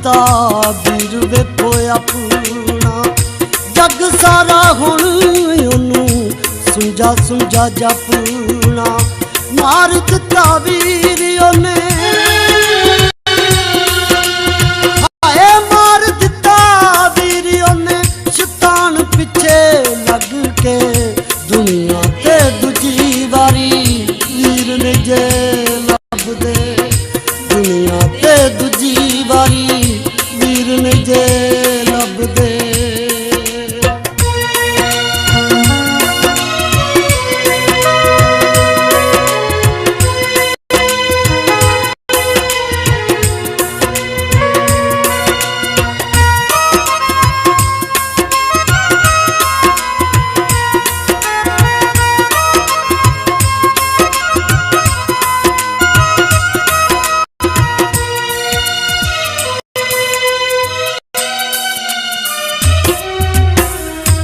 दिता वीर वेखो अपना, जग सारा हुण ओनू सुंजा सुंजा जपना। मार दिता वीर ओने, हाय मार दिता वीर ओने, शैतान पिछे लग के दुनिया ते दूजी वारी वीर ने जे लभदे, दुनिया ते दूजी वारी वीर ने जे लभदे।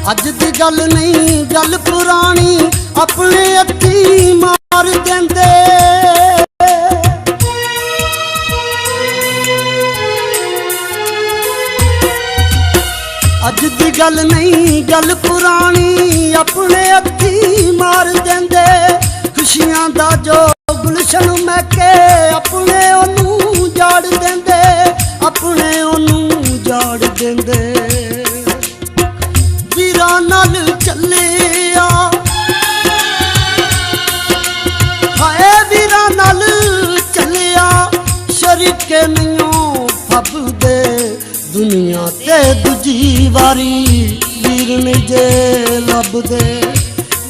अज दी गल नहीं गल पुरानी, अपने हत्थी मार देंदे। अज दी गल नहीं गल पुरानी, अपने हत्थी मार देंदे। खुशियां दा जो गुलशन महके, अपने ओनू जाड़ देंदे, अपने ओनू जाड़ देंदे। वीरां नाल चलिया, हाय वीरां नाल चलिया, शरीके नहियों फबदे। दुनिया ते दूजी वारी वीर ने जे लभदे,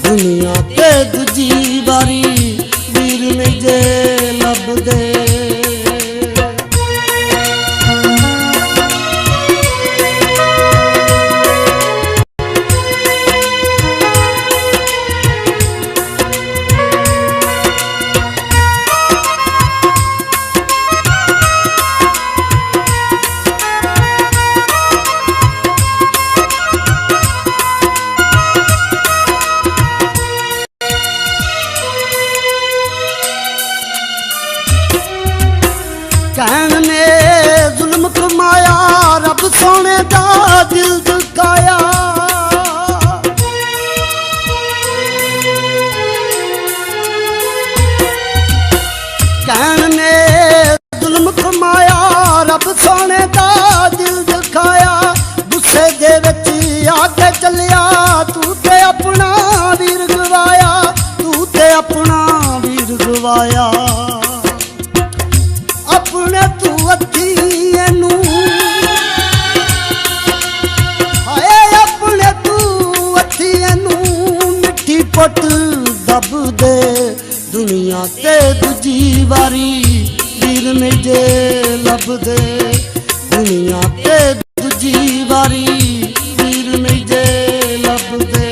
दुनिया ते दूजी वारी वीर ने जे लभदे। कहन ने जुल्म कमाया, रब सोने दा दिल दुखाया। कहन ने जुल्म कमाया, रब सोने दा दिल दुखाया। गुस्से दे विच आके चलिया, तू ते अपना वीर गवाया, तू ते अपना वीर गवाया। अपने तू हत्थी नू, हाय अपने तू हत्थी नू मिट्टी पुट दब दे। दुनिया ते दूजी वारी वीर ने जे लभदे, दुनिया ते दूजी वारी वीर ने जे लभदे।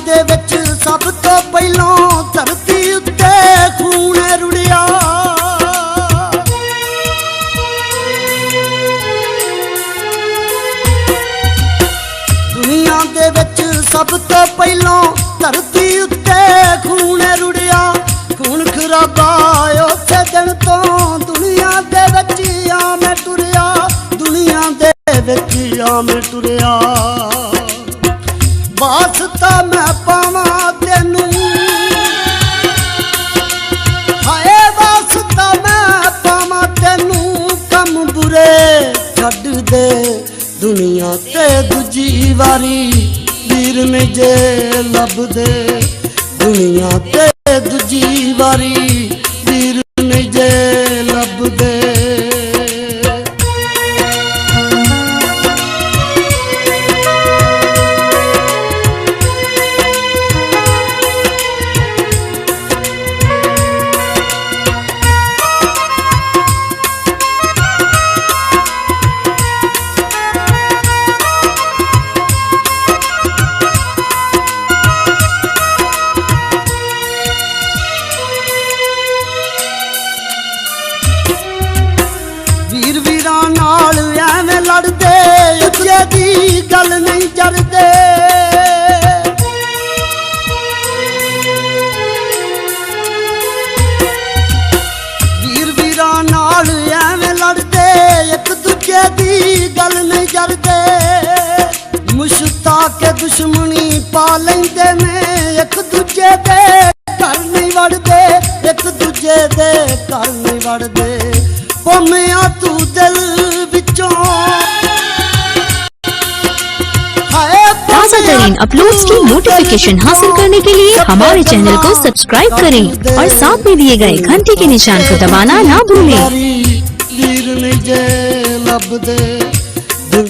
दे विच सब तो पहलों धरती उत्ते खून रुड़िया। दुनिया दे विच सब तो पहलों धरती उत्ते खून रुड़िया। खून खराबा उसे दिन तो दुनिया दे विच आ मैं टुरिया, दुनिया दे विच आ मैं टुरिया। वास्ता मैं पावा तेनू, हाय वास्ता मैं पावा तेनू। कम बुरे छड्ड दे, दुनिया ते दूजी वारी वीर ने जे लभदे, दुनिया ते दूजी वारी वीर ने जे लभदे। दੂजे दी गल नहीं जरदे। वीर वीरां नाल एवें लड़दे, एक दूजे दी गल नहीं जरदे। मुश्ता के दुश्मनी पा लेंदे ने, एक दूजे दे घर नहीं वड़दे, एक दूजे दे घर नहीं वड़दे। पोमिया तू दिल विचों ताज़ा तरीन अपलोड्स की नोटिफिकेशन हासिल करने के लिए हमारे चैनल को सब्सक्राइब करें और साथ में दिए गए घंटी के निशान को दबाना ना भूलें। वीर नहीं जे लभदे।